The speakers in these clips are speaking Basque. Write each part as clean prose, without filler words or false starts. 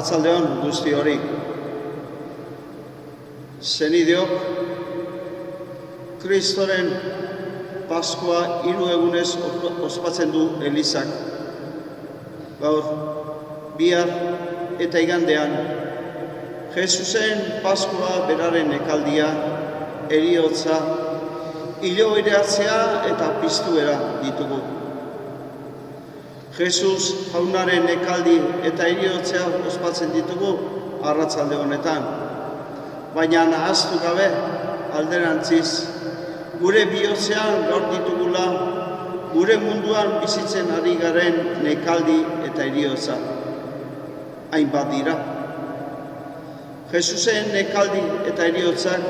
Arratsaldeon guzti hori. Senideok, Kristoren Paskua 3 egunez ospatzen du Elizak. Gaur, bihar eta igandean, Jesusen Paskua beraren ekaldia, heriotza, iloeratzea eta piztuera ditugu. Jesus jaunaren ekaldi eta heriotzea ospatzen ditugu arratsalde honetan. Baina ahaztu gabe, alderantziz, gure bihotzean gaur ditugula, gure munduan bizitzen ari garen nekaldi eta heriotza. Hainbat dira. Jesusen nekaldi eta heriotzak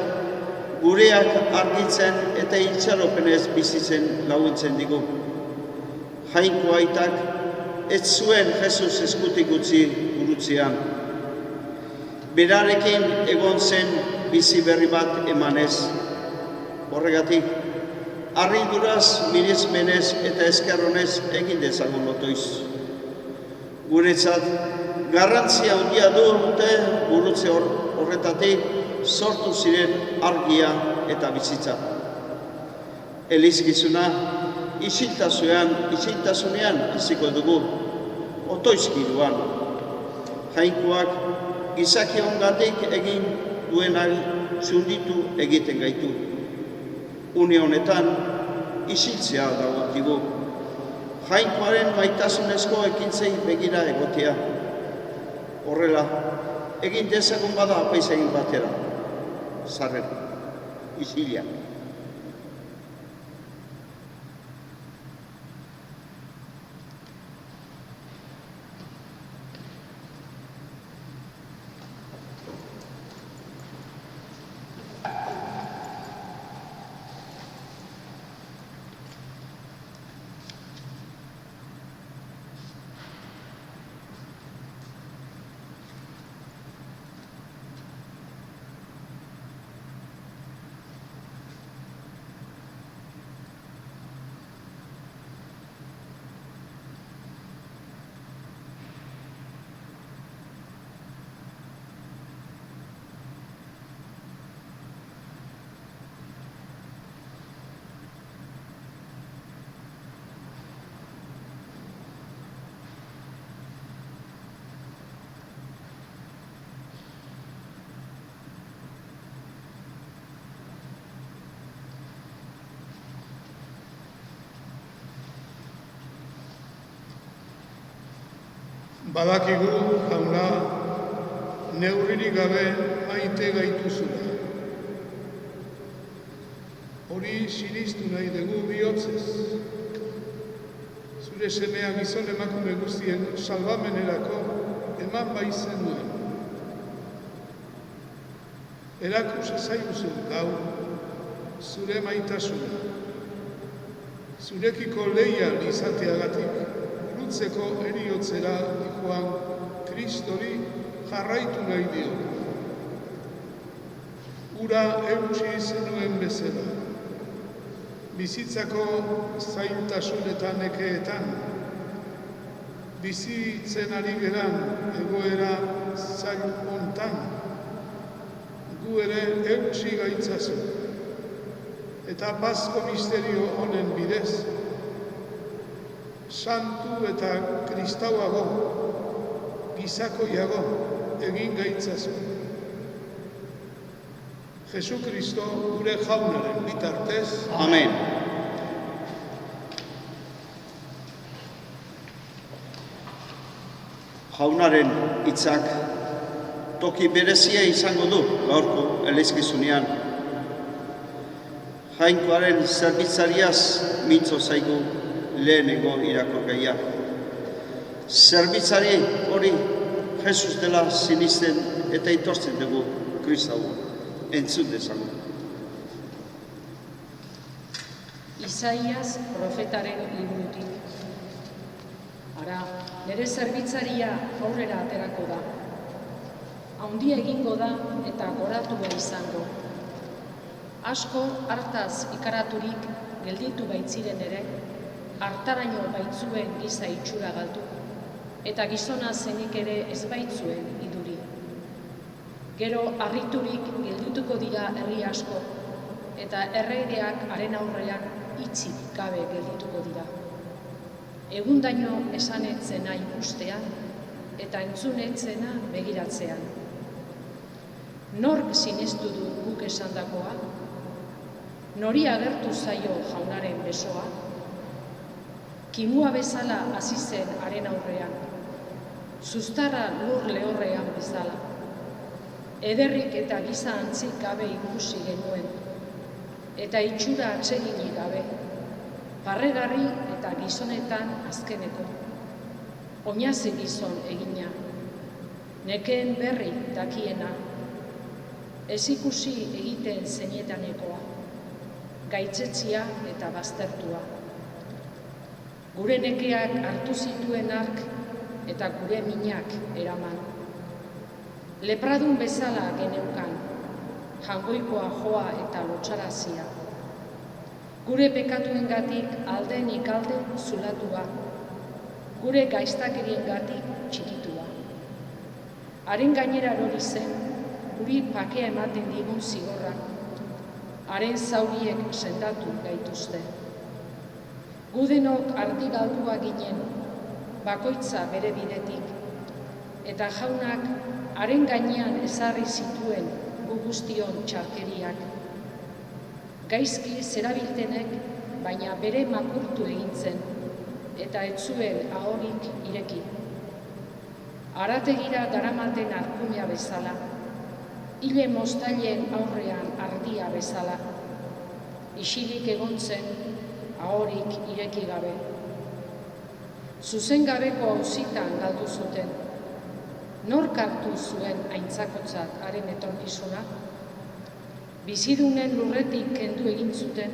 gureak argitzen eta itxaropenez bizitzen laguntzen digu. Jainko aitak ez zuen Jesus eskutik utzi gurutzean. Berarekin egon zen bizi berri bat emanez. Horregatik, harriduraz, miresmenez eta eskerronez egin dezagun otoiz. Guretzat, garrantzia handia dute gurutze horretatik sortu ziren argia eta bizitza. Elizkizuna, isiltasunean hasiko dugu, otoizkiruan. Jainkoak gizakiongatik egin duenak txunditu egiten gaitu. Une honetan, isiltzea dagokigu. Jainkoaren maitasunezko ekintzei begira egotea. Horrela, egin dezagun bada apaiz egin batera. Sarrera, isilia. Badakigu, jauna, neurririk gabe maite gaituzula. Hori sinistu nahi dugu bihotzez. Zure semea gizon emakume guztien salbamenerako eman baizen duen. Erakus ezaiguzu gaur, zure maitasuna. Zurekiko leial izateagatik, lutzeko heriotzera dikoan Kristori jarraitu nahi dio. Ura eutsi zenuen bezala. Bizitzako zailtasun eta nekeetan, bizitzen ari geran egoera zail hontan, gu ere eutsi gaitzazu. Eta Pasko misterio honen bidez, santu eta kristauago, gizakoiago egin gaitzazu. Jesu Kristo gure jaunaren bitartez. Amen. Jaunaren hitzak toki berezia izango du gaurko elizkizunean. Jainkoaren zerbitzariaz mintzo zaigu lehenengo irakurgaia. Zerbitzari hori Jesus dela sinisten eta itortzen dugu Kristau. Entzun dezagun. Isaias profetaren liburutik. Ara, nire zerbitzaria aurrera aterako da. Handia egingo da eta goratua izango. Asko hartaz ikaraturik gelditu baitziren ere, hartaraino baitzuen giza itxura galdu, eta gizona zenik ere ez baitzuen Gero harriturik geldituko dira herri asko, eta erreideak haren aurrean hitzik gabe geldituko dira. Egundaino esanetzena ikustean, eta entzunetzena begiratzean. Nork sinestu du guk esandakoa? Nori agertu zaio jaunaren besoa? Kimua bezala hasi zen haren aurrean, zuztarra lur lehorrean bezala. Ederrik eta giza antzik gabe ikusi genuen, eta itxura atseginik gabe, barregarri eta gizonetan azkeneko. Oinaze gizon egina, nekeen berri dakiena, ez ikusi egiten zeinetanekoa, gaitzetzia eta baztertua. Gure nekeak hartu zituen ark eta gure minak eraman. Lepradun bezala geneukan, jangoikoa joa eta lotsarazia. Gure pekatuengatik aldenik alde zulatua, gure gaiztakeriengatik txikitua. Haren gainera erori zen, guri pakea ematen digun zigorra, haren zauriek sendatu gaituzte. Gudenok ardi galdua ginen, bakoitza bere bidetik, eta jaunak haren gainean ezarri zituen gu guztion txarkeriak. Gaizki zerabiltenek, baina bere makurtu egin zen, eta ez zuen ahorik ireki. Arategira daramaten arkumea bezala, hile moztailen aurrean ardia bezala, isilik egon zen, ahorik ireki gabe. Zuzengabeko auzitan galdu zuten, nork hartu zuen aintzakotzat haren etorkizuna? Bizidunen lurretik kendu egin zuten,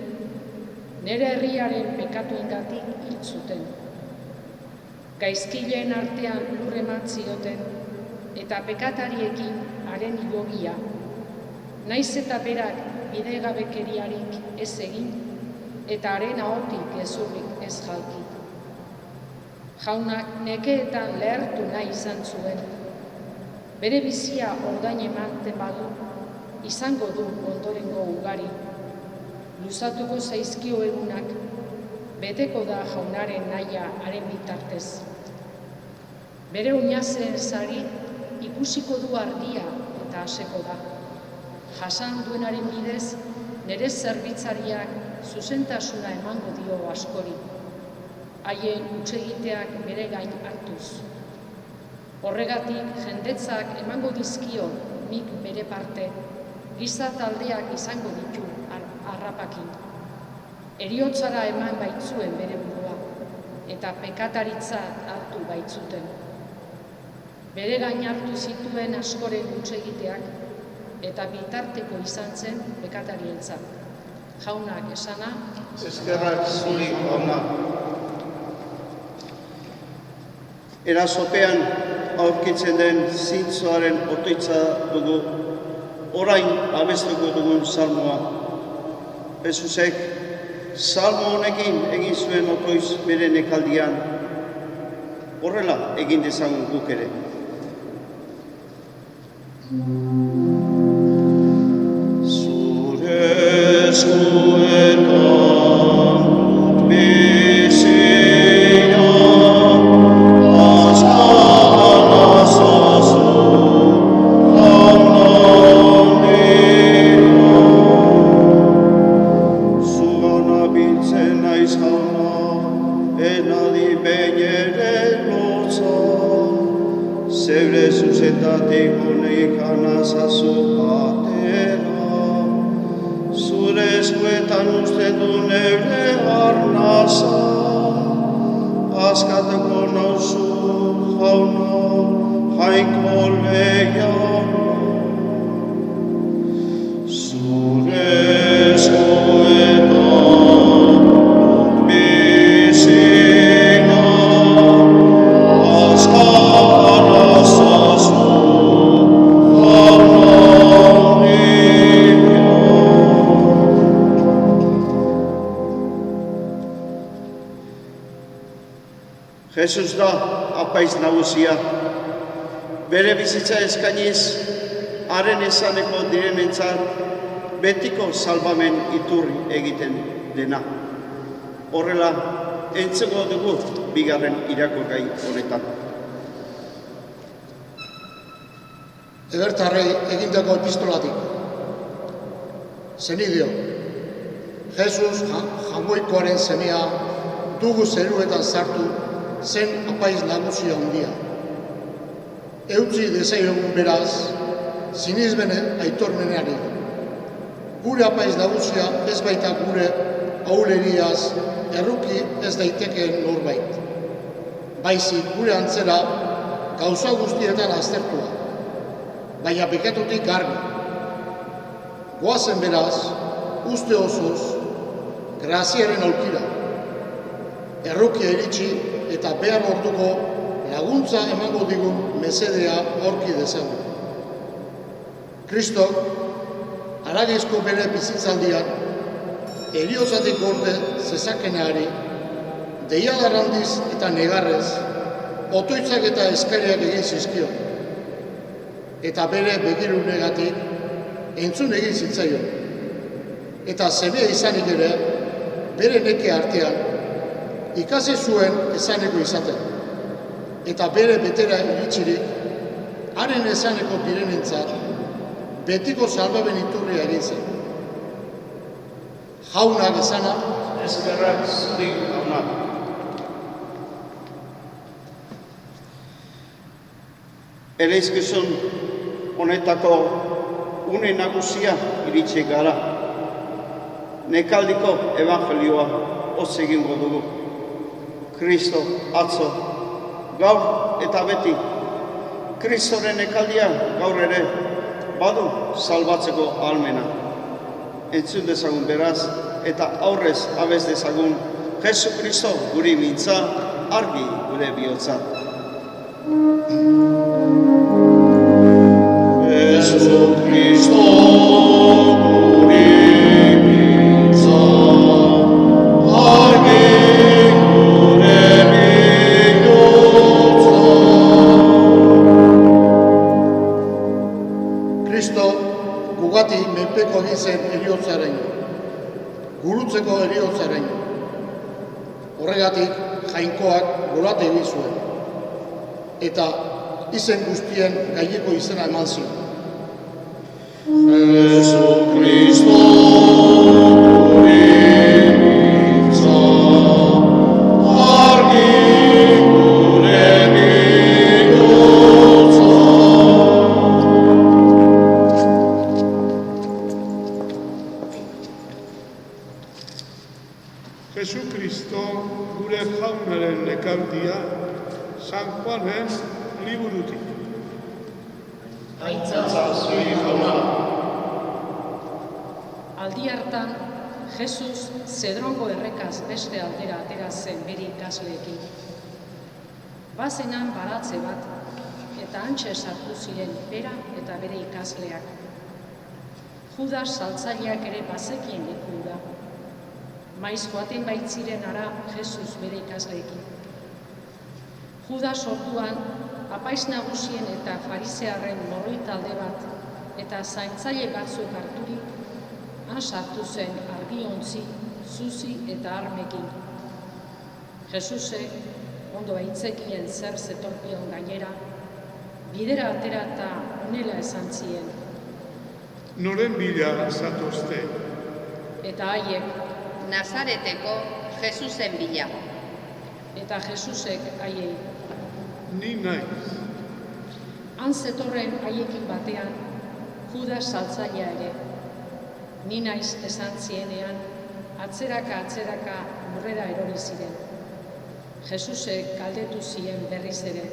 nere herriaren pekatuengatik hil zuten. Gaizkileen artean lur eman zioten, eta pekatariekin haren ilogia, naiz eta berak bidegabekeriarik ez egin, eta haren ahotik gezurrik ez jalki. Jaunak nekeetan lehertu nahi izan zuen, bere bizia ordain ematen badu, izango du ondorengo ugari. Luzatuko zaizkio egunak, beteko da jaunaren nahia haren bitartez. Bere oinazen sari ikusiko du argia eta haseko da. Jasan duenaren bidez, nere zerbitzariak zuzentasuna emango dio askori, haien hutsegiteak bere gain hartuz. Horregatik jendetzak emango dizkio nik bere parte, giza taldeak izango ditu harrapakin. Heriotzara eman baitzuen bere burua, eta pekataritzat hartu baitzuten. Bere gain hartu zituen askoren hutsegiteak, eta bitarteko izan zen pekatarientzat. Jaunak esana, eskerrak zuri jauna. Erasopean aurkitzen den zintzoaren otoitza dugu, orain abestuko dugun salmoa. Jesusek salmo honekin egin zuen otoiz bere nekaldian, horrela egin dezagun guk ere. Zure eskuetan dut bizia, azkana zazu, jauna nira. Zugana biltzen naiz jauna, enadi behin ere lotza, zeure zuzetatik honeik anazazu atera. Zure eskuetan uste du neure arnaza, askatuko nauzu jauna, jainko leiana. Zure eskuetan bizina, askana zazu, jauna nira. Jesus da apaiz nagusia, bere bizitza eskainiz haren esaneko direnentzat betiko salbamen iturri egiten dena. Horrela, entzeko dugu bigarren irakurgai honetan. Ebertarrei egindako epistolatik. Zenidio, Jesus jamoikoaren semea dugu zeruetan sartu zen apaiz nagusi handia. Eutzi dezaiogun beraz, sinizbenen aitormenari. Gure apaiz nagusia ez baita gure auleriaz erruki ez daitekeen norbait. Baizik gure antzera gauza guztietan aztertua, baina bekatutik garbi. Goazen beraz, uste osoz, graziaren aukira. Errukia iritsi eta behar orduko laguntza emango digun mesedea aurki dezagun. Kristok, haragizko bere bizitzaldian, heriotzatik gorde zezakenari, deiadarrandiz eta negarrez, otoitzak eta eskariak egin zizkio. Eta bere begirunegatik entzun egin zitzaion. Eta semea izanik ere, bere neke artean, ikasi zuen esaneko izaten. Eta bere betera iritsirik, haren esaneko direnentzat, betiko salbaben iturria egin zen. Jaunak esana, Eskerrak zuri jauna. Ereizkizun honetako une nagusia iritsi gara. Nekaldiko evangelioa hotz egingo dugu. Kristo atzo, gaur eta beti. Kristoren nekaldia gaur ere badu salbatzeko ahalmena. Entzun dezagun beraz, eta aurrez abez dezagun Jesu Kristo guri mintza, argi gure bihotza. Jesu Kristo guri mintza, argi gure bihotza. Kristo gugati menpeko egin zen heriotzaren, gurutzeko heriotzaren. Horregatik jainkoak gorate egin zuen. Eta izen guztien gaineko izena eman zion. Jesu Kristo guri mintza, argi gure bihotza. Jesu Kristo gure jaunaren nekaldia San Juanen liburutik. Aldi hartan, Jesus Zedrongo errekaz beste aldera atera zen bere ikasleekin. Bazenan baratze bat, eta hantxe sartu ziren bera eta bere ikasleak. Judas saltzaileak ere bazekien lekura. Maiz joaten baitziren ara Jesus bere ikasleekin. Judas orduan, apaiz nagusien eta farisearren morroi talde bat eta zaintzaile batzuk harturik, han sartu zen argiontzi, zuzi eta armekin. Jesusek, ondo aitzekien zer zetorkion gainera, bidera atera eta honela esan zien. Noren bila zatozte, Eta haiek, Nazareteko Jesusen bila. eta Jesusek haiei. ni naiz. Han zetorren haiekin batean, Judas saltzailea ere. Ni naiz esan zienean, atzeraka lurrera erori ziren. Jesusek galdetu zien berriz ere,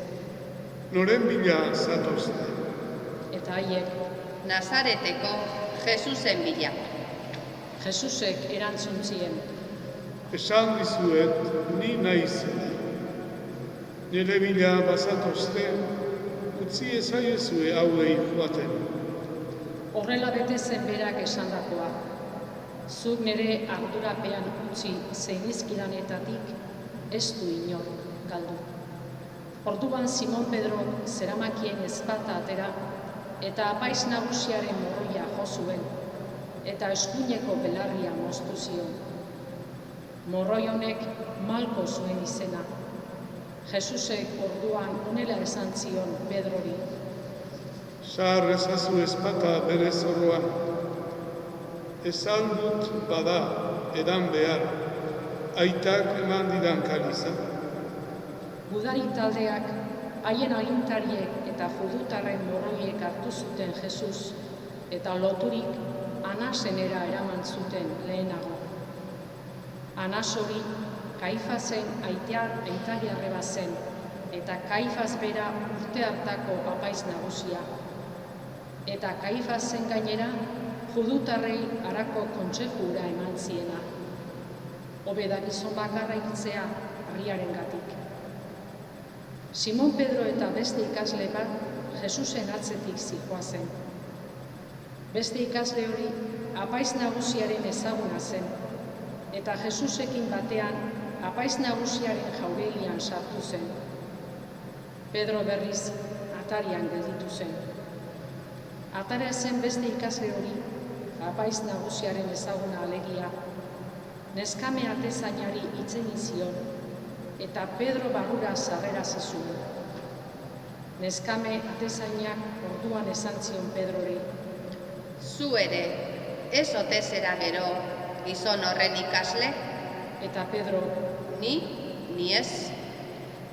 Noren bila zatozte, eta haiek, Nazareteko Jesusen bila. Jesusek erantzun zien, esan dizuet ni naizela. Nire bila bazatozte, utzi ezaiezue hauei joaten. horrela bete zen berak esandakoa. Zuk nire ardurapean utzi zein izkidanetatik, ez du inor galdu. Orduan Simon Pedro zeramakien ezpata atera, eta apaiz nagusiaren morroia jo zuen, eta eskuineko belarria moztu zion. Morroi honek Malko zuen izena. Jesusek orduan honela esan zion Pedrori: Sar ezazu ezpata bere zorroan. Ez aldut bada edan behar, aitak eman didan kaliza. Gudari taldeak, haien agintariek eta judutarren morroiek hartu zuten Jesus, eta loturik Anasenera eraman zuten lehenago. Anas hori Kaifasen aitari-arreba zen, eta Kaifas bera urte hartako apaiz nagusia. Eta Kaifasen gainera, judutarrei harako kontsejura eman ziena. Hobe da gizon bakarra hiltzea harriarengatik. Simon Pedro eta beste ikasle bat Jesusen atzetik zihoazen. Beste ikasle hori apaiz nagusiaren ezaguna zen, eta Jesusekin batean apaiz nagusiaren jauregian sartu zen. Pedro berriz atarian gelditu zen. Atarea zen beste ikasle hori, apaiz nagusiaren ezaguna alegia, neskame atezainari hitz egin zion, eta Pedro barrura sarrera zezuen. Neskame atezainak orduan esan zion Pedrori: Zu ere, ez ote zera gero gizon horren ikasle? Eta Pedro: Ni ez.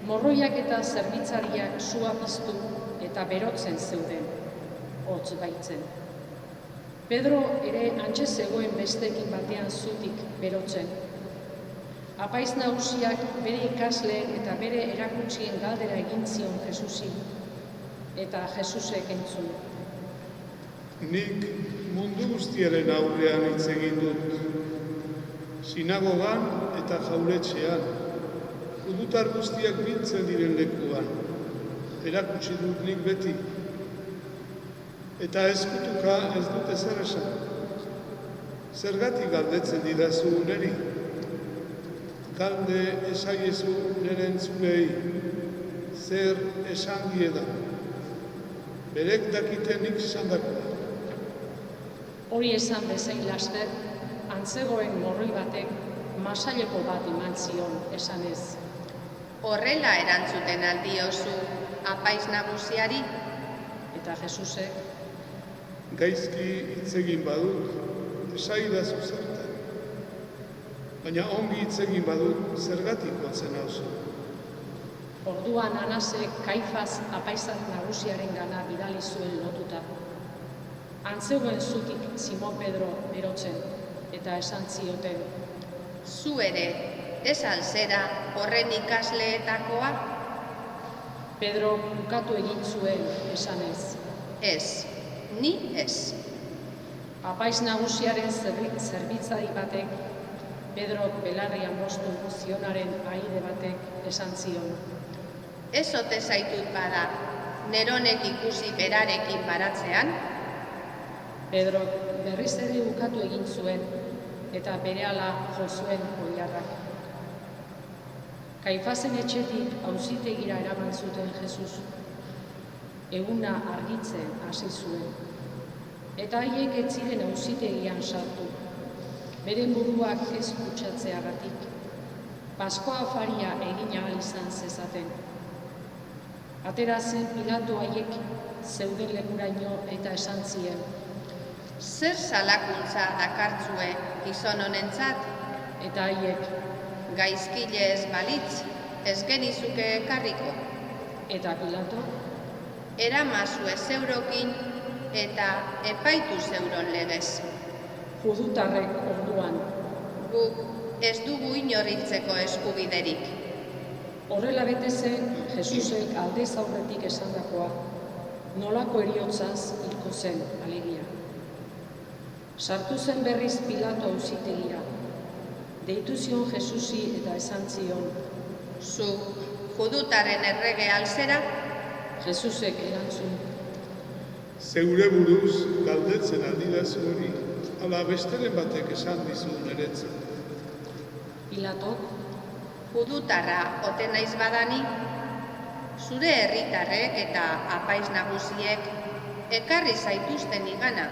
Morroiak eta zerbitzariak sua piztu eta berotzen zeuden, hotz baitzen. Pedro ere hantxe zegoen bestekin batean zutik berotzen. Apaiz nagusiak bere ikasleen eta bere erakutsien galdera egin zion Jesusi, eta Jesusek entzun: Nik mundu guztiaren aurrean hitz egin dut. Sinagogan eta jauretxean, judutar guztiak biltzen diren lekuan, erakutsi dut nik beti. Eta ezkutuka ez dut ezer esan. Zergatik galdetzen didazu neri? Galde esaiezu nire entzulei, zer esan diedan. Berek dakite nik esandakoa. Hori esan bezain laster, antzegoen morroi batek masaileko bat eman zion esanez: Horrela erantzuten aldiozu apaiz nagusiari? Eta Jesusek: Gaizki hitz egin badut, esaidazu zertan. Baina ongi hitz egin badut, zergatik hotzen hauzu. Orduan Anasek Kaifas apaizat nagusiaren gana bidali zuen lotuta. Antzegoen zutik Simon Pedro berotzen, eta esan zioten: Zu ere, ez alzera horren ikasleetakoa? Pedro bukatu egin zuen esanez: Ez, ni ez. Apaiz nagusiaren zerbitzari batek, Pedrok belarrian moztu zionaren aide batek esan zion: Ez ote zaitut bada, neronek ikusi berarekin baratzean? Pedrok berriz ere bukatu egin zuen, eta berehala jo zuen oilarrak. Kaifasen etxetik auzitegira eraman zuten Jesus. Eguna argitzen hasi zuen, eta haiek ez ziren auzitegian sartu, beren buruak ez kutsatzeagatik, Paskoa afaria egin ahal izan zezaten. Atera zen Pilato haiek zeuden lekuraino eta esan zien: Zer salakuntza dakartzue gizon honentzat? Eta haiek: Gaizkile ez balitz, ez genizuke ekarriko. Eta Pilato: Eramazue zeurokin eta epaitu zeuron legez. Judutarrek orduan: Guk ez dugu inorriltzeko eskubiderik. Horrela bete zen Jesusek aldez aurretik esandakoa, nolako heriotzaz hilko zen alegia. Sartu zen berriz Pilato auzitegira. Deitu zion Jesusi eta esan zion: Zu, judutaren errege alzera? Jesusek erantzun: Zeure buruz galdetzen aldidazu hori, ala besteren batek esan dizu niretzat. Pilatok: Judutarra ote naiz badani? Zure herritarrek eta apaiz nagusiek ekarri zaituzten nigana,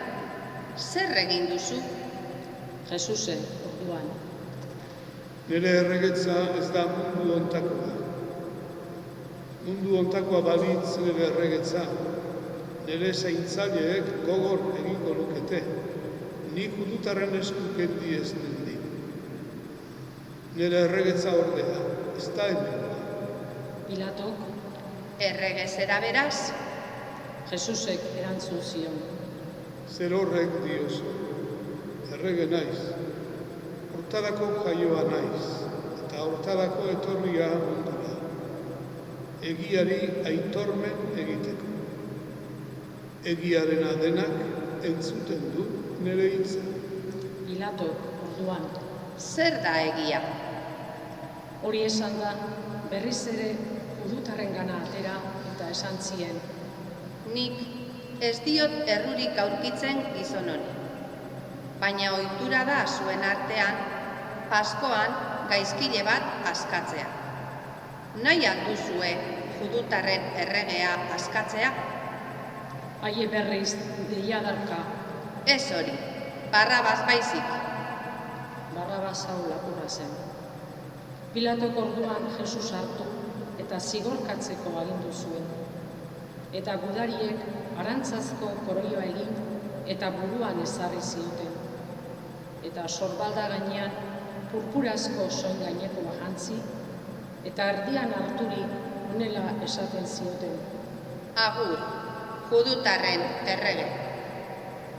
zer egin duzu? Jesuse, orduan, Nire erregetza ez da mundu ontakoa. Mundu ontakoa balitz nire erregetza, nire zaintzaileek gogor egingo lukete, nik judutarren esku kendi ez nendi. Nire erregetza ordea, ez da hemen. Pilatok, Errege zera beraz? Jesusek erantzun zion. Zer horrek diozu, errege naiz, hortarako jaioa naiz, eta hortarako etorria mundura, egiari aitormen egiteko. Egiarena denak entzuten du nire hitza. Pilatok, orduan, Zer da egia? hori esan da, berriz ere judutarren gana atera eta esan zien. Nik ez diot errurik aurkitzen gizon honi. Baina ohitura da zuen artean, Paskoan gaizkile bat askatzea. Nahi alduzue judutarren erregea askatzea? Haie berriz deiadarka, Ez hori, Barrabas baizik. Barrabas hau lapurra zen. Pilatok orduan Jesus hartu eta zigorkatzeko agindu zuen. Eta gudariek arantzazko koroioa egin eta buruan ezarri zioten. Eta sorbalda gainean purpurazko soin gaineko jantzi eta erdian harturik honela esaten zioten. Agur, judutarren errege.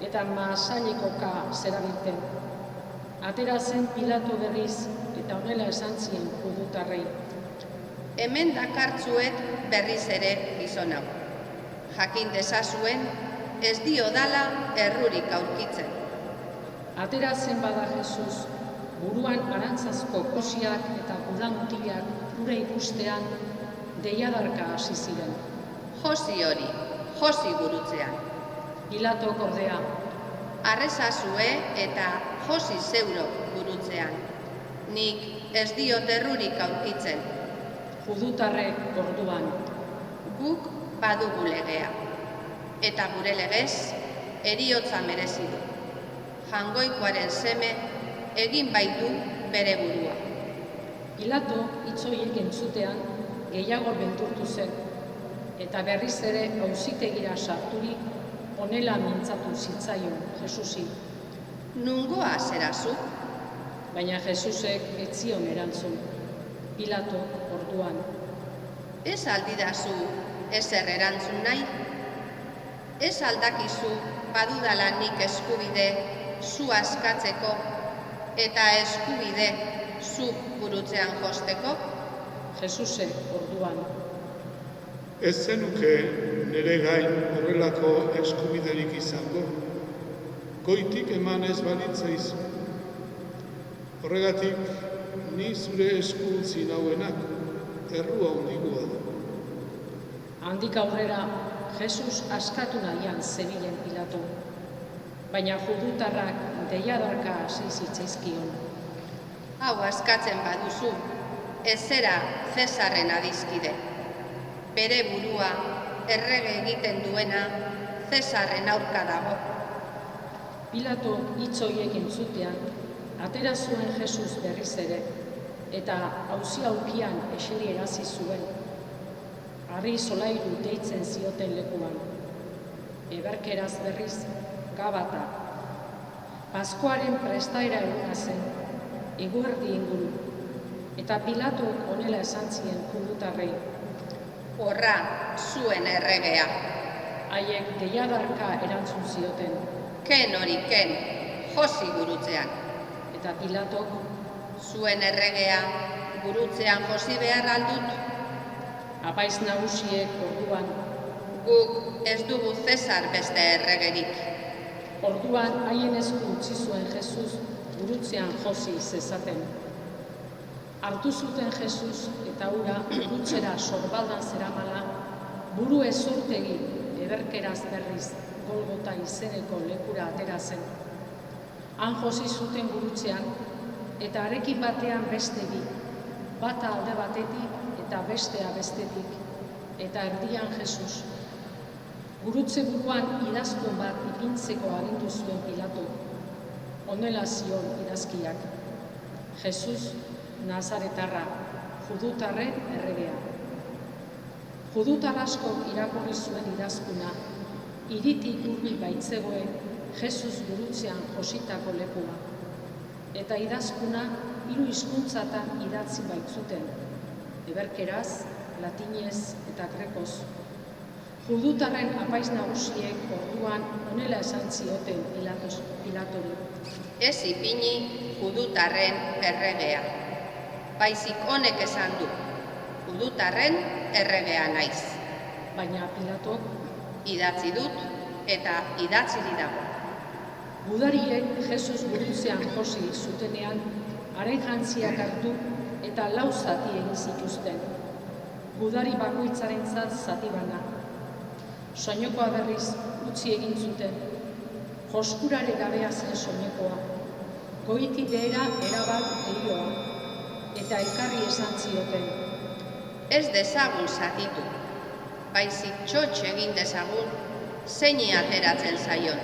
Eta maasailikoka zerabilten. Atera zen Pilato berriz eta honela esan zien judutarrei. Hemen dakartzuet berriz ere gizon hau. Jakin dezazuen ez dio dala errurik aurkitzen. Atera zen bada Jesus, buruan arantzazko kosiak eta gudamutilak ura ikustean deiadarka hasi ziren. Josi hori, josi gurutzean. Pilatok ordea, Arrezazue eta josi zeuro gurutzean. Nik ez diot errurik aurkitzen. judutarrek orduan, Guk badugu legea. Eta gure legez, heriotza merezi du. Jangoikoaren seme egin baitu bere burua. Pilato hitzoiek entzutean gehiago beldurtu zen, eta berriz ere auzitegira sarturik honela mintzatu zitzaion Jesusi. Nungoa zerazu? Baina Jesusek ez zion erantzun. Pilato orduan, Ez aldidazu ezer erantzun nahi? Ez aldakizu badudala nik eskubide zu askatzeko eta eskubide zu gurutzean josteko? Jesusek orduan, Ez zenuke nire gain horrelako eskubiderik izango, goitik eman ez balitzaizu. Horregatik, ni zure esku utzi nauenak, errua handigoa da. handik aurrera Jesus askatu nahian zebilen Pilato, baina judutarrak deiadarka hasi zitzaizkion. Hau askatzen baduzu, ez zera Zesarren adizkide. Bere burua errege egiten duena Zesarren aurka dago. Pilato hitz horiek entzutean, atera zuen Jesus berriz ere, eta auzia aukian eserierazi zuen. Harri solairu deitzen zioten lekuan. Eberkeraz berriz, Gabata. Paskoaren prestaera eguna zen, eguerdi inguru, eta Pilato honela esan zien judutarrei. Horra, zuen erregea. Haiek deiadarka erantzun zioten, Ken hori ken, josi gurutzean. eta Pilatok, Zuen erregea gurutzean josi behar aldut. apaiz nagusiek orduan, Guk ez dugu Zesar beste erregerik. orduan haien esku utzi zuen Jesus gurutzean josi zezaten. Hartu zuten Jesus eta hura gutxera sorbaldan zeramala, buru ezurtegi ederkeraz berriz Golgota izeneko lekura atera zen. Han josi zuten gurutzean eta harekin batean beste bi, bata alde batetik eta bestea bestetik, eta erdian Jesus. Gurutze buruan idazkun bat ipintzeko agindu zuen Pilato. Honela zion idazkiak: Jesus Nazaretarra, judutarren erregea. Judutar asko irakurri zuen idazkuna, hiritik hurbil baitzegoen Jesus gurutzean jositako lekua. Eta idazkuna 3 hizkuntzatan idatzi baitzuten: eberkeraz, latinez eta grekoz. Judutarren apaiz nagusiek orduan honela esan zioten Pilatori: Ez ipini judutarren erregea. Baizik honek esan du, judutarren erregea naiz. Baina Pilatok Idatzi dut eta idatziri dago. Gudariek Jesus gurutzean josi zutenean, haren jantziak hartu eta 4 zati egin zituzten. Gudari bakoitzarentzat zati bana. Soinekoa berriz utzi egin zuten. Joskurare gabea zen soinekoa. Goiti behera erabat erioa. Eta elkarri esan zioten: Ez dezagun zatitu, baizik txotx egin dezagun zeini ateratzen zaion.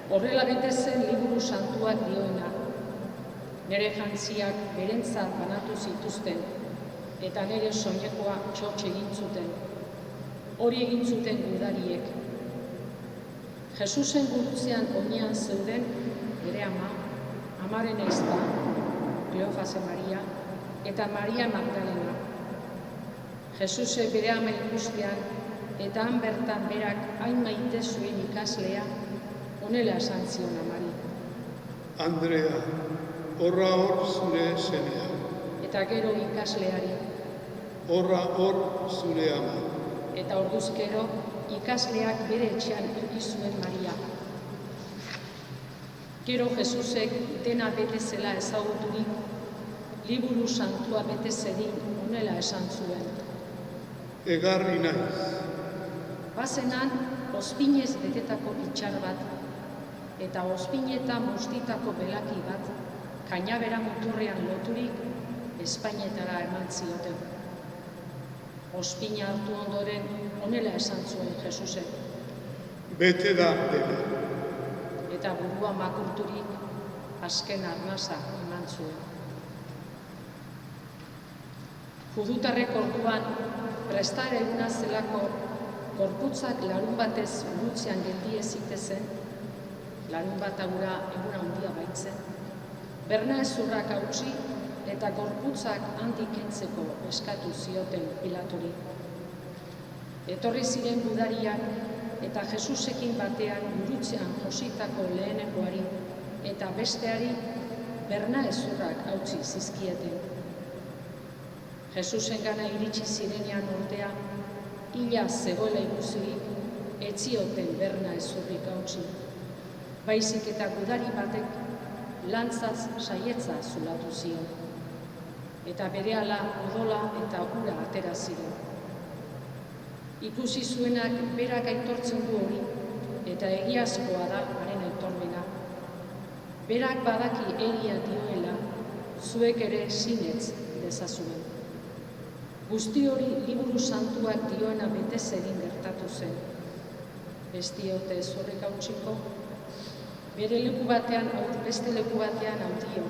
Horrela bete zen liburu santuak dioena: nire jantziak berentzat banatu zituzten, eta nire soinekoa txotx egin zuten. Hori egin zuten gudariek. Jesusen gurutzean oinean zeuden bere ama, amaren aizpa, Kleofase Maria, eta Maria Magdalena. Jesuse bere ama ikustean, eta han bertan berak hain maite zuen ikaslea, honela esan zion amari: Andrea, horra hor zure semea, Eta gero ikasleari, horra hor zure ama. eta orduzkero ikasleak bere etxean eduki zuen Maria. Gero Jesusek dena bete zela ezaguturik, liburu santua bete zedin honela esan zuen: Egarri naiz, Bazenan ozpinez betetako pitxar bat, eta ozpinetan bustitako belaki bat, kainabera muturrean loturik, Espainetara eman zioten. Ozpina hartu ondoren honela esan zuen Jesusek: bete da dena. Eta burua makurturik azken arnasa eman zuen. Judutarrek orduan prestaera eguna zelako gorputzak larun batez gurutzean geldi ezitezen, larun bat agura egun handia baitzen, berna ezurrak hautsi eta gorputzak handik kentzeko eskatu zioten Pilatori. Etorri ziren gudariak eta Jesusekin batean gurutzean jositako lehenekoari eta besteari berna ezurrak hautsi zizkieten. Jesusengana iritsi zirenean ordea, hila zegoela ikusirik ez zioten berna ezurrik hautsi, baizik eta gudari batek lantzaz saietza zulatu zion, eta berehala odola eta ura atera ziren. Ikusi zuenak berak aitortzen du hori, eta egiazkoa da haren aitormena. Berak badaki egia dioela, zuek ere sinetz dezazuen. Guzti hori liburu santuak dioena betez egin gertatu zen. Ez diote ezurrik hautsiko, bere leku batean, beste leku batean handio.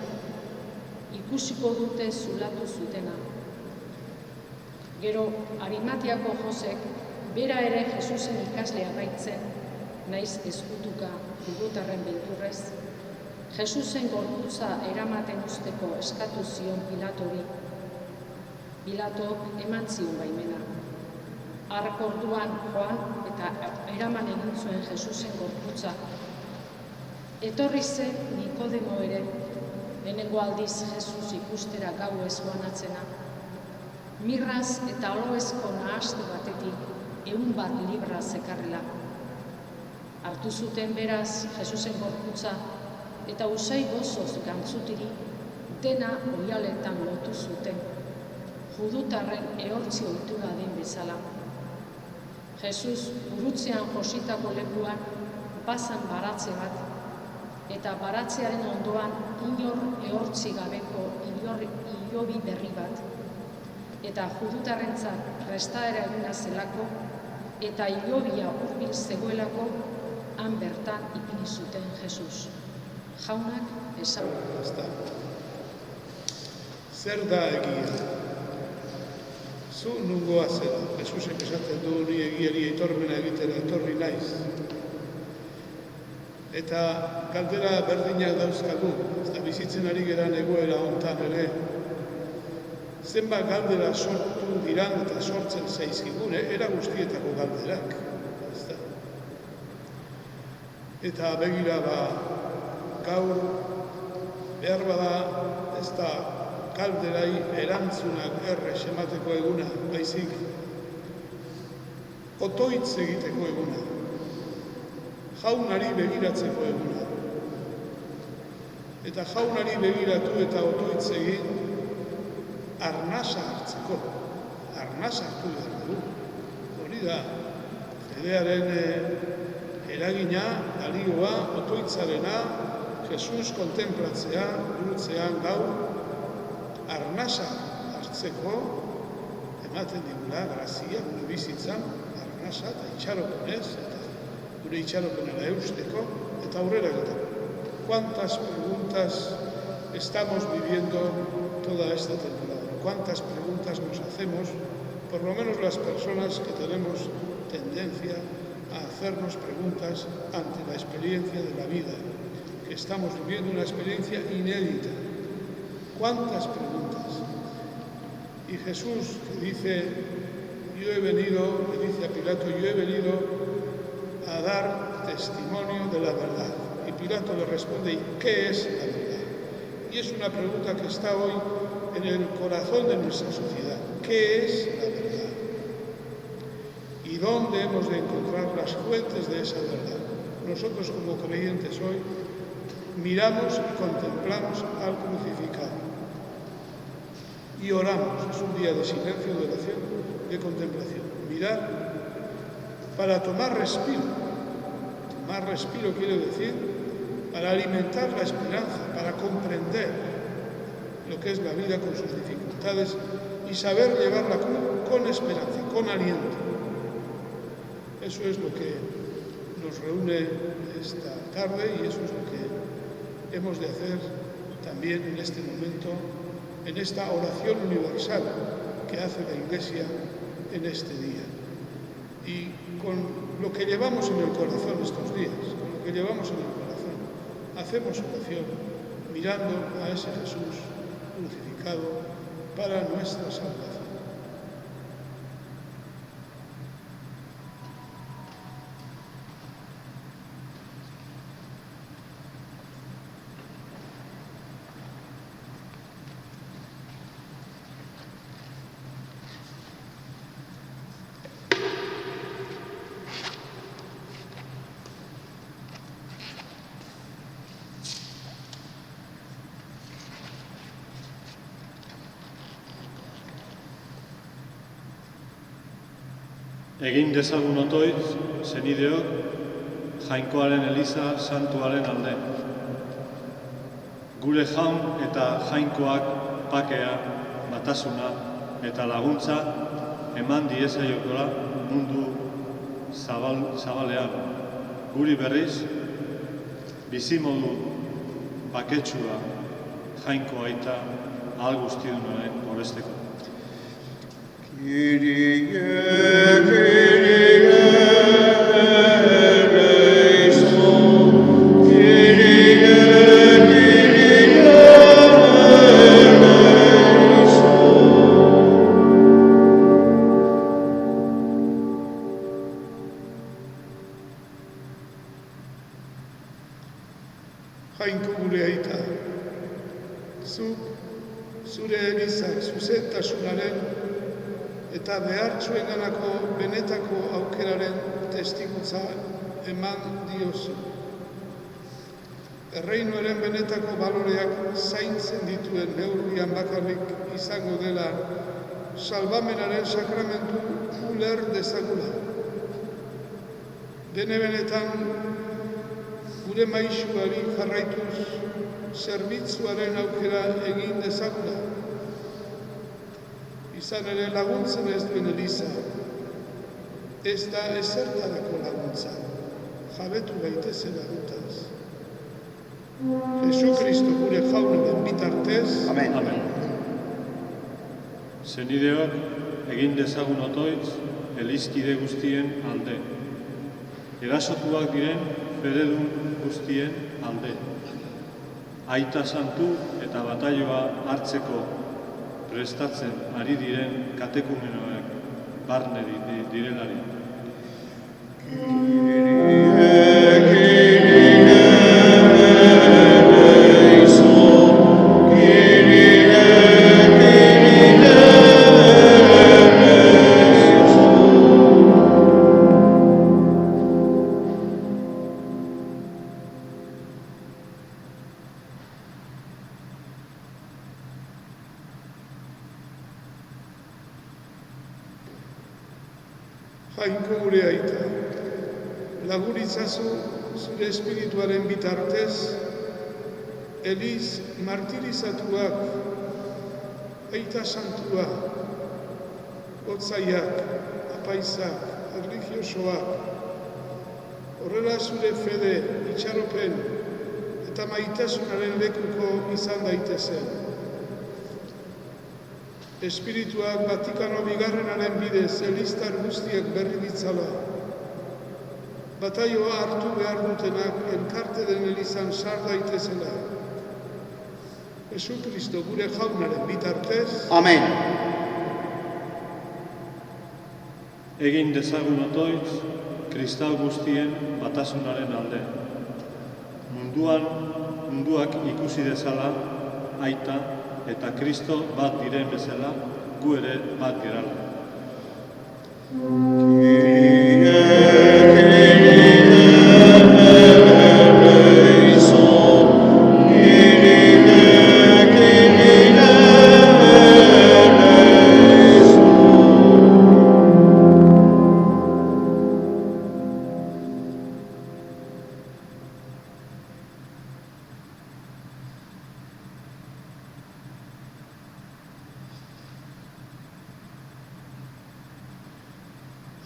Ikusiko dute zulatu zutena. Gero, Arimatiako Josek, bera ere Jesusen ikaslea baitzen, naiz ezkutuka judutarren beldurrez, Jesusen gorputza eramaten usteko eskatu zion Pilatori. Pilatok eman zion baimena. Hark orduan joan eta eraman egin zuen Jesusen gorputza. Etorri zen Nikodemo ere, lehenengo aldiz Jesus ikustera gauez joanatzena. Mirraz eta aloezko nahaste batetik 100 libra zekarrela. Hartu zuten beraz Jesusen gorputza eta usai gozoz gantzutiri dena oialetan lotu zuten, judutarren ehortzi ohitura den bezala. Jesus gurutzean jositako lekuan bazan baratze bat, eta baratzearen ondoan inor ehortzi gabeko hilobi berri bat, eta judutarrentzat prestaera eguna zelako eta hilobia hurbil zegoelako han bertan ipini zuten Jesus. Jaunak esan. Zer da egia? Zu nungoa zera, Jesusek esaten du ni egiari aitormena egitera etorri naiz. Eta galdera berdinak dauzkagu, eta bizitzen ari geran egoera hontan ere, zenbat galdera sortu diran eta sortzen zaizkigun, era guztietako galderak. Eta begira gaur behar bada ez da galderai erantzunak errez emateko eguna, baizik otoitz egiteko eguna, jaunari begiratzeko eguna. Eta jaunari begiratu eta otoitz egin arnasa hartzeko, arnasa hartu behar du. Hori da, fedearen eragina, balioa, otoitzarena, Jesus kontemplatzea, gurutzean gaur, arnasa hartzeko, ematen digula, grazia, gure bizitzan, arnasa eta itxaropenez, eta gure itxaropenera eusteko, eta aurrera egiteko. ¿Cuántas preguntas estamos viviendo toda esta temporada? ¿Cuántas preguntas nos hacemos, por lo menos las personas que tenemos tendencia a hacernos preguntas ante la experiencia de la vida, que estamos viviendo una experiencia inédita? ¿Cuántas preguntas? Y Jesús, que dice, yo he venido, le dice a Pilato, yo he venido a dar testimonio de la verdad. Y Pilato le responde, ¿y qué es la verdad? Y es una pregunta que está hoy en el corazón de nuestra sociedad. ¿Qué es la verdad? ¿Y dónde hemos de encontrar las fuentes de esa verdad? Nosotros como creyentes hoy miramos y contemplamos al crucificado. Y oramos, es un día de silencio, de oración, de contemplación. Mirar para tomar respiro. Tomar respiro quiere decir para alimentar la esperanza, para comprender lo que es la vida con sus dificultades y saber llevar la cruz con esperanza, con aliento. Eso es lo que nos reúne esta tarde y eso es lo que hemos de hacer también en este momento, en esta oración universal que hace la Iglesia en este día. Y con lo que llevamos en el corazón estos días, con lo que llevamos en el corazón, hacemos oración mirando a ese Jesús crucificado para nuestra salvación. Egin dezagun otoitz, zenideok, Jainkoaren Eliza Santuaren alde. Gure jaun eta jainkoak pakea, batasuna eta laguntza eman diezaiokola mundu zabalean. Guri berriz, bizimodu baketsua jainko aita ahal guztidunen babesteko. Kyrie, Kyrie, eleison. Kyrie, Kyrie, eleison. Jainko gure aita, zuk, zure elizak zuzentasunaren eta behartsuenganako benetako aukeraren testigutza eman diozu. Erreinuaren benetako baloreak zaintzen dituen neurrian bakarrik izango dela salbamenaren sakramentu uler dezagula. Dene benetan gure maisuari jarraituz zerbitzuaren aukera egin dezagula. Izan ere laguntzen ez duen Eliza, ez da ezertarako laguntza, jabetu gaitezela gutaz. Jesu Kristo gure jaunaren bitartez, Amen. Amen. Zenideok egin dezagun otoitz elizkide guztien alde. Erasotuak diren fededun guztien alde. Aita santu eta bataioa hartzeko prestatzen ari diren katekumenoek barne direlari. Jainko gure aita, laguritzazu zure espirituaren bitartez, Eliz martirizatuak, aita santua, gotzaiak, apaizak, erligiosoak, horrela zure fede, itxaropen eta maitasunaren lekuko izan daitezen. Espirituak Vatikano bigarrenaren bidez eliztar guztiak berri ditzala. Bataioa hartu behar dutenak elkarte den elizan sar daitezela. Jesu Kristo gure jaunaren bitartez. Amen. Egin dezagun otoitz kristau guztien batasunaren alde. Munduak ikusi dezala aita eta Kristo bat diren bezala, gu ere bat gerala.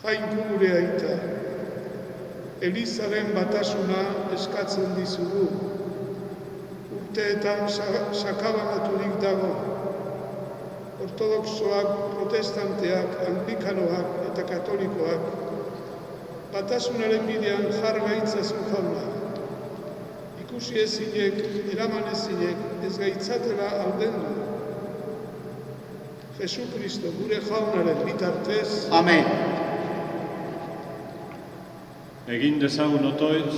Jainko gure aita, Elizaren batasuna eskatzen dizugu. Urteetan sakabanaturik dago. Ortodoxoak, protestanteak, anglikanoak eta katolikoak batasunaren bidean jar gaitzazu jauna. Ikusi ezinek, eraman ezinek, ez gaitzatela aldendu. Jesu Kristo gure jaunaren bitartez. Amen. Egin dezagun otoitz,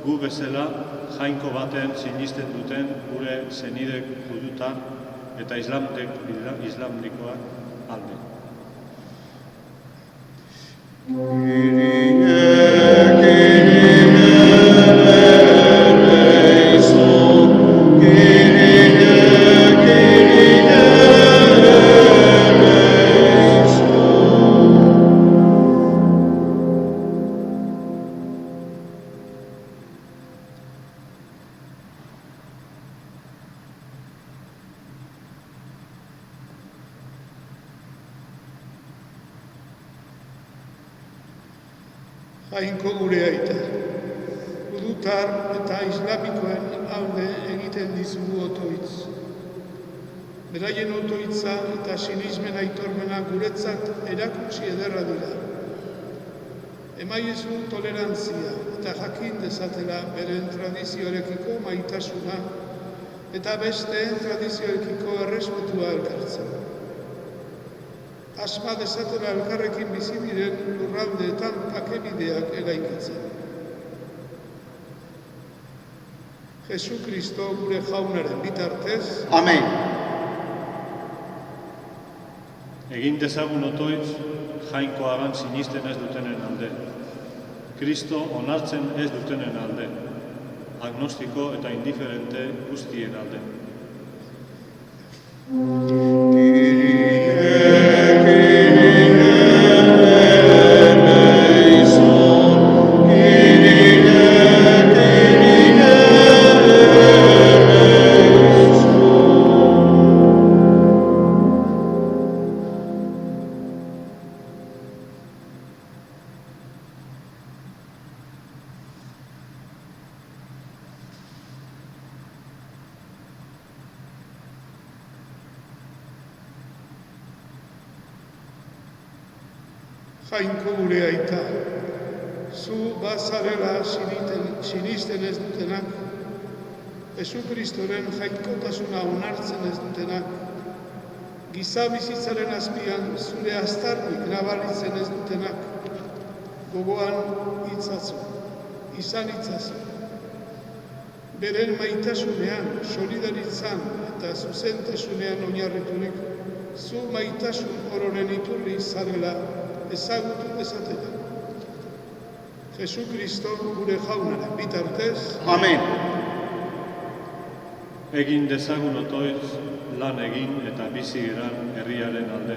gu bezala jainko baten sinisten duten gure zenidek judutar eta islamdikoak alde. Jainko gure aita, judutar eta islamikoen alde egiten dizugu otoitz. Beraien otoitza eta sinismen aitormena guretzat erakutsi ederra dira. Emaiezu tolerantzia eta jakin dezatela beren tradizioarekiko maitasuna eta besteen tradizioarekiko errespetua elkartzen. Asma dezatela elkarrekin bizi diren lurraldeetan bakebideak eraikitzen. Jesu Kristo gure jaunaren bitartez. Amen. Egin dezagun otoitz jainkoagan sinisten ez dutenen alde. Kristo onartzen ez dutenen alde. Agnostiko eta indiferente guztien alde. Jainko gure aita, zu bazarela sinisten ez dutenak, Jesu Kristoren jainkotasuna onartzen ez dutenak, giza bizitzaren azpian zure aztarnik nabaritzen ez dutenak, gogoan itzazu, izan itzazu. Beren maitasunean, solidaritzan eta zuzentasunean oinarriturik, zu maitasun ororen iturri zarela ezagutu dezatela. Jesu Kristo gure jaunaren bitartez. Amen. Egin dezagun otoiz lan egin eta bizi geran herriaren alde.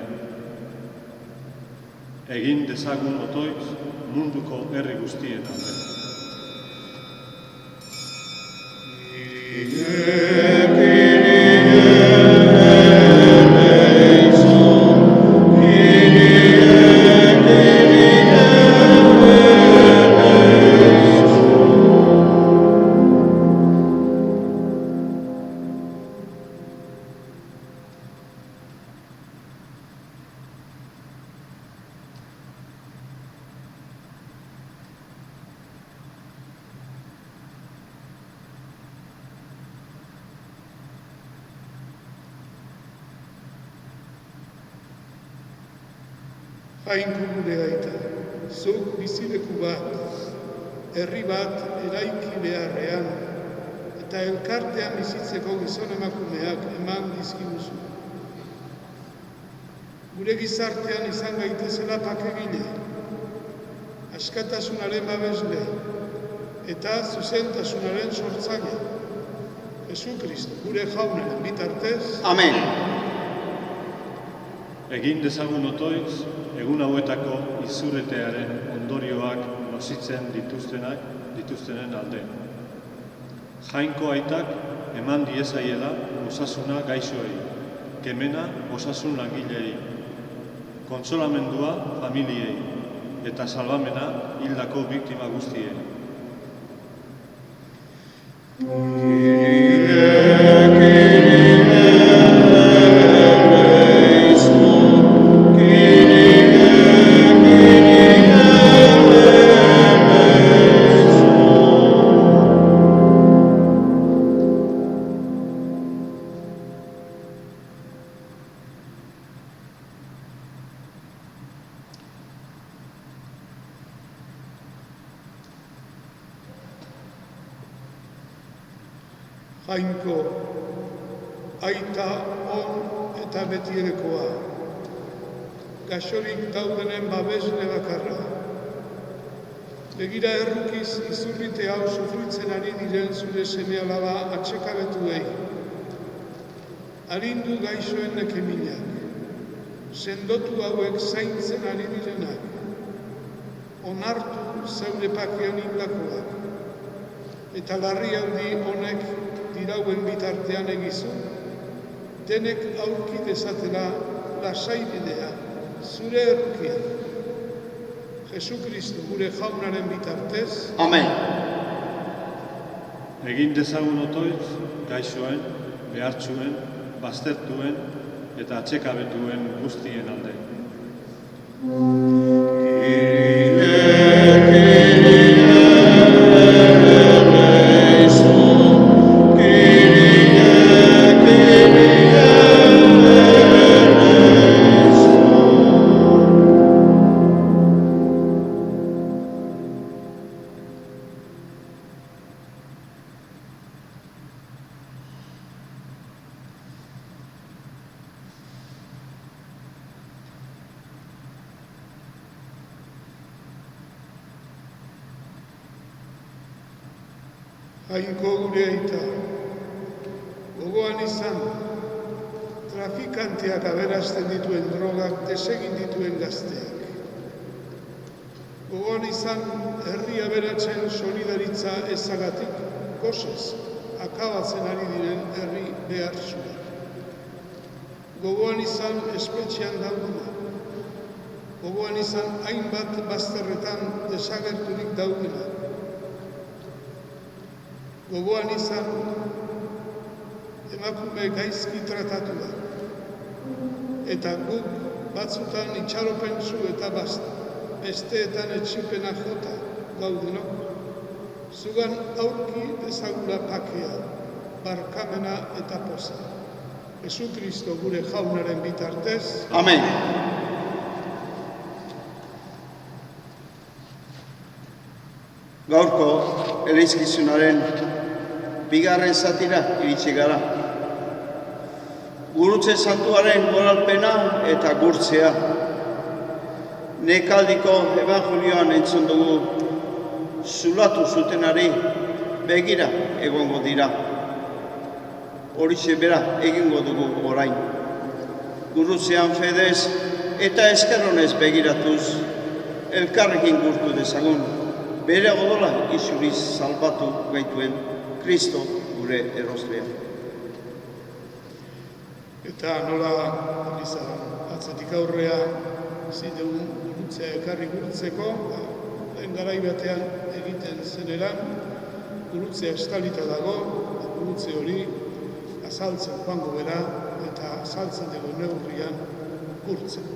Egin dezagun otoiz munduko herri guztien alde. Jainko gure aita, zuk bizileku bat, herri bat eraiki beharrean, eta elkartean bizitzeko gizon emakumeak eman dizkiguzu. Gure gizartean izan gaitezela bakegile, askatasunaren babesle, eta zuzentasunaren sortzaile. Jesu Kristo, gure jaunaren bitartez. Amen. Egin dezagun otoiz, egun hauetako izuretearen ondorioak nozitzen dituztenen alde. Jainko aitak eman diezaiela osasuna gaixoei, kemena osasun langilei, kontsolamendua familiei eta salbamena hildako biktima guztiei. Jainko, aita on eta betierekoa, gaixorik daudenen babesle bakarra. Begira errukiz izurrite hau sufritzen ari diren zure seme-alaba atsekabetuei. Arindu gaixoen nekeminak, sendotu hauek zaintzen ari direnak. Onartu zeure pakean hildakoak, eta larri haudi honek dirauen bitartean egizu, denek aurki dezatela lasai bidea, zure errukian. Jesu Kristo gure jaunaren bitartez. Amen. Egin dezagun otoiz, gaixoen, behartsuen, baztertuen eta atsekabetuen guztien alde. Jainko gure aita, gogoan izan, trafikanteak aberazten dituen drogak desegin dituen gazteak. Gogoan izan, herri aberatzen solidaritza ezagatik, gozez, akabatzen ari diren herri behar zuen. Gogoan izan, espetxean daudenak. Gogoan izan, hainbat bazterretan desagerturik daudenak. Gogoan izan, emakume gaizki tratatuak, eta guk batzutan itxaropentsu eta bazta. besteetan etxipena jota gaudenok, zugan aurki ezagula pakea, barkamena eta poza. Jesu Kristo gure jaunaren bitartez. Amen. Gaurko elizkizunaren bigarren zatira iritsi gara. Gurutze santuaren moralpena eta gurtzea. Nekaldiko evangelioan entzun dugu, zulatu zutenari begira egongo dira. Horixe bera egingo dugu orain. Gurutzean fedez eta eskerronez begiratuz, elkarrekin gurtu dezagun, bere odola isuriz salbatu gaituen Kristo gure eroslean. Eta nola atzetik aurrea zidegun gurutzea ekarri gurutzeko, lehen garai batean egiten zeneran, gurutzea estalita dago, gurutze hori azaltzen joango bera eta azaltzen dugu neurrian gurtzen.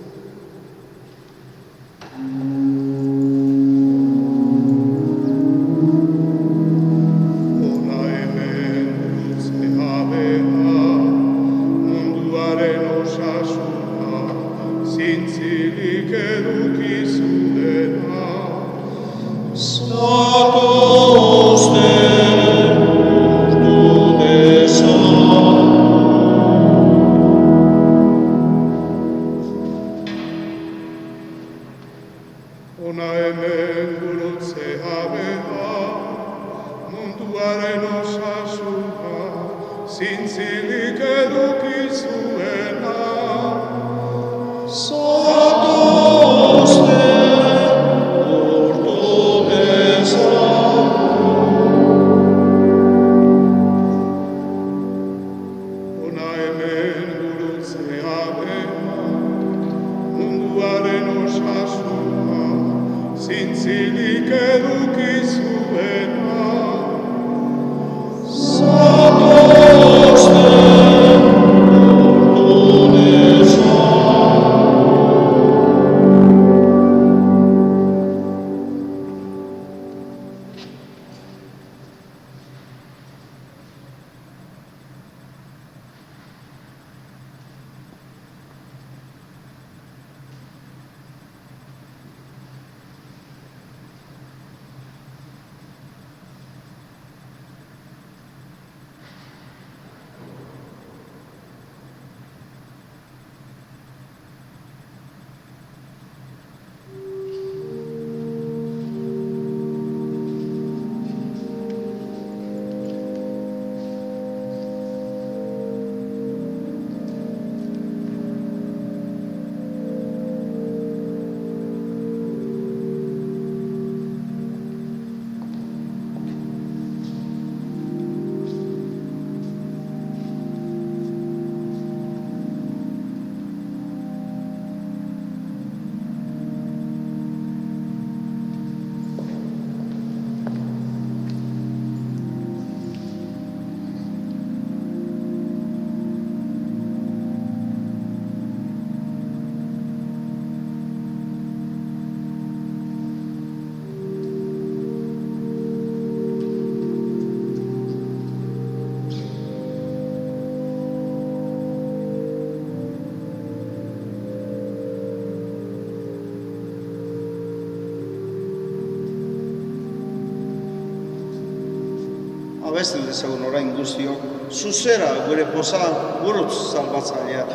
Abestu dezagun orain guztiok, zuzera gure poza gurutz salbatzailea.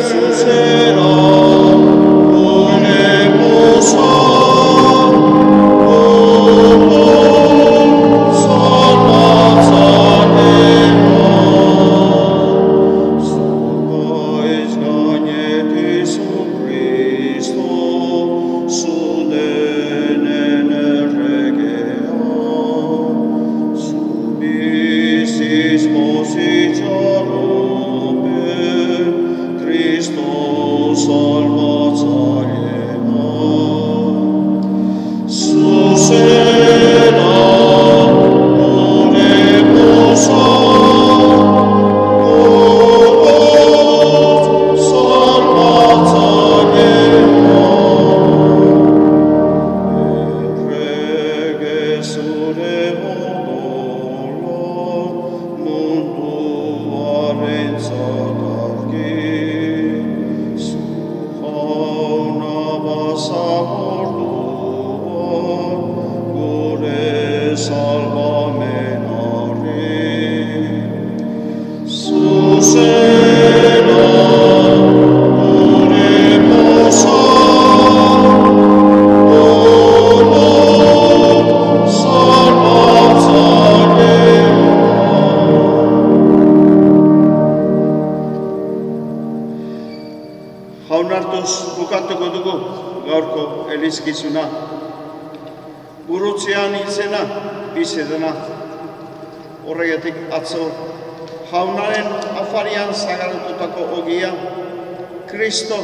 Zuzera gure poza gurutz salbatzailea. Zugaiz gainetizu Kristo, zudenen Salvatore gaurko elizkizuna. Gurutzean izena, bizi dena. Horregatik atzo, jaunaren afarian zagarututako ogia, Kristo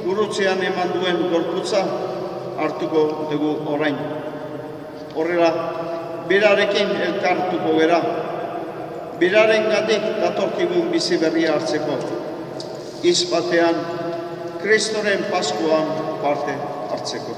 gurutzean eman duen gorputza hartuko dugu orain. Horrela, berarekin elkartuko gera, beraren gatik datorkigun bizi berria hartzeko. Izbatean, Kristoren Paskuan parte hartzeko.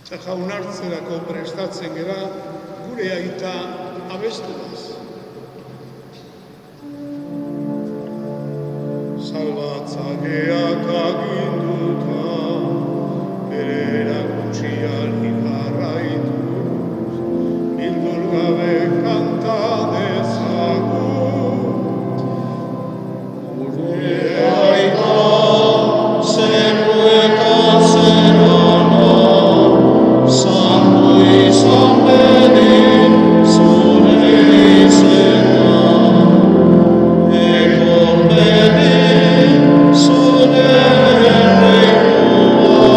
Eta jaunartzerako prestatzen gera, gure aita abestudaz. Salbatzaileak aginduta, bere erakutsian jarraituz, bildur gabe kanta dezagun. Gure aita zeru eta zerona, Santu izan bedin zure izena, egon bedin zure erreinoa,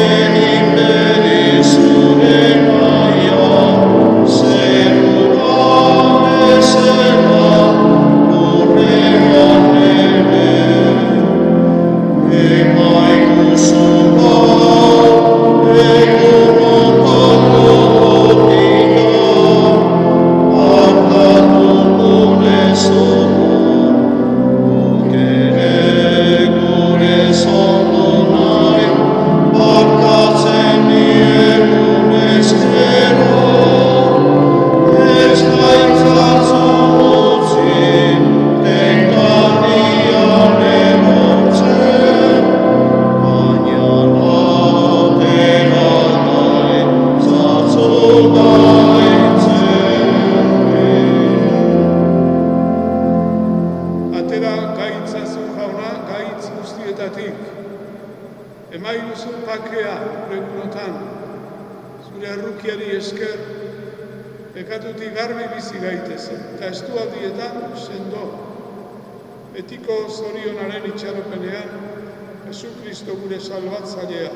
egin bedin zure naia, zeruan bezala horrean ere, emaiguzu emaiguzu pakea egunotan, zure errukiari esker, pekatutik garbi bizi gaitezen, eta estualdietan sendo, betiko zorionaren itxaropenean, Jesu Kristo gure salbatzailea,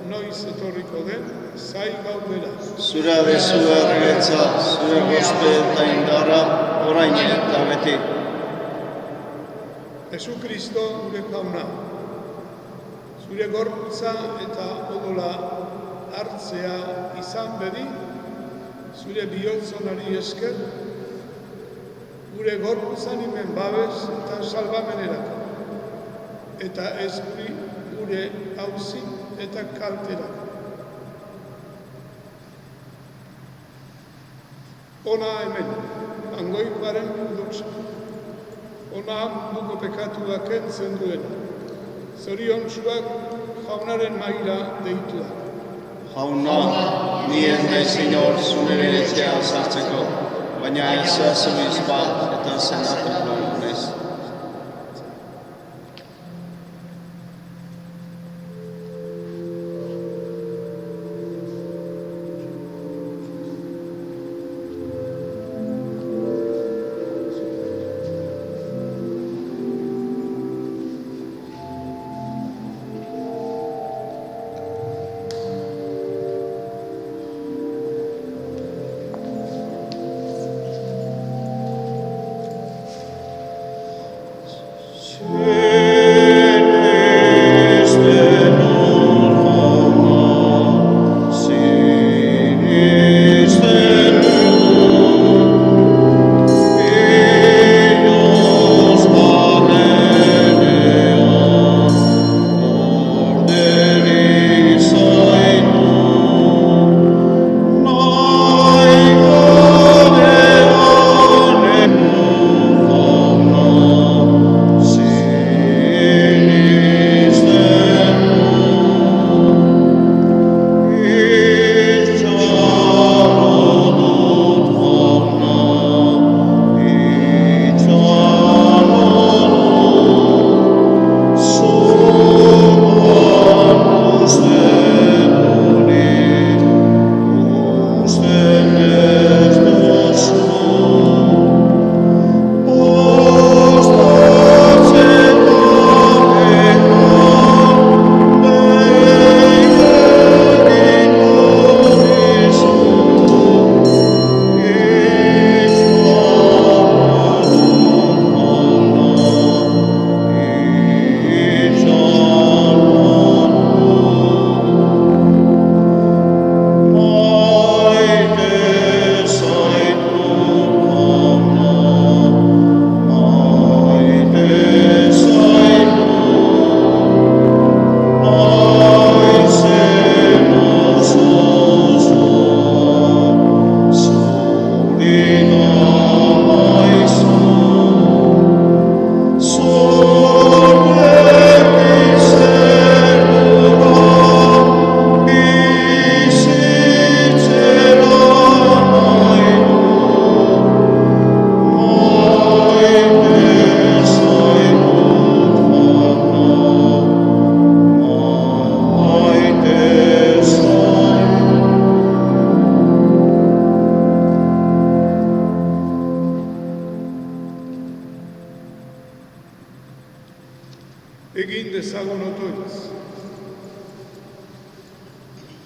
noiz etorriko den, zai gaudera. Zura dezu erregetza, zure gozpe eta indarra, orain eta beti. Jesu Kristo gure jauna, zure gorputza eta odola hartzea izan bedi, zure bihotzonari esker, gure gorputzan imen babes eta salbamenerako, eta ez gure hauzi eta kalterako. Ona hemen, angoikoaren munduza, ona munduko pekatua kentzen duena, zoriontsuak jaunaren maila deitu da. Jauna, ni ez nahi Señor zure beretzea sartzeko, baina ezazu izbat eta zenatuko naiz.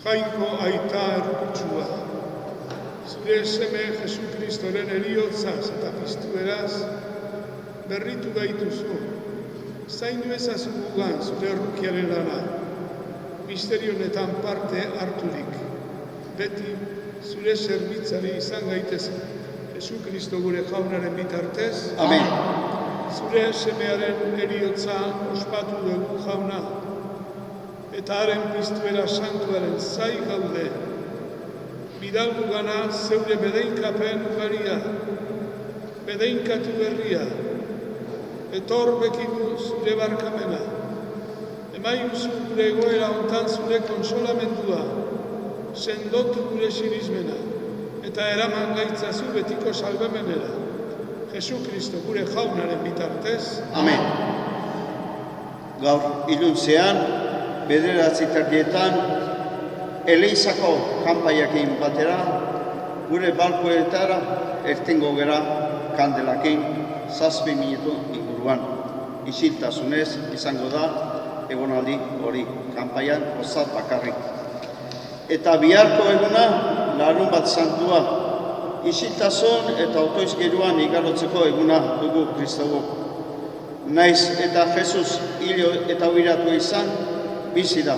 Jainko aita erkutsua, zure seme Jesu Kristoren eriotzaz eta piztueraz berritu gaituzu, zaindu ezazu gugan zure errukiaren lana, misterionetan parte harturik, beti zure zerbitzari izan gaitezen, Jesu Kristo gure jaunaren bitartez. Amen. Zure semearen eriotza ospatu dugu jauna, eta haren piztuera santuaren zai gaude, bidalgu gana zeure bedeinkapen ugaria, bedeinkatu berria, etor bekigu zure barkamena, emaiguzu gure egoera hontan zure konsolamendua, sendotu gure sinismena, eta eraman gaitzazu betiko salbemenera, Jesu Kristo gure jaunaren bitartez. Amen. Gaur iluntzean, 9:00 Eleizako kanpaiakin batera, gure balkoetara ertengo gera kandelakin 7 minutu inguruan. Isiltasunez izango da egonaldi hori kanpaian osat bakarrik. Eta biharko eguna Larunbat santua, isiltasun eta otoizgeruan igarotzeko eguna dugu Kristogo. Naiz eta Jesus hilo eta uiratu izan, bizi da.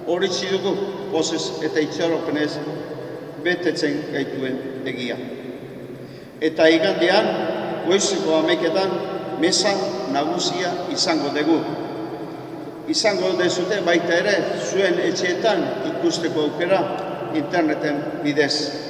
Horitzi dugu, pozez eta itxaropenez, betetzen gaituen egia. Eta igandean, goizeko 11:00 mesa nagusia izango dugu. Izango dezute baita ere, zuen etxeetan ikusteko aukera interneten bidez.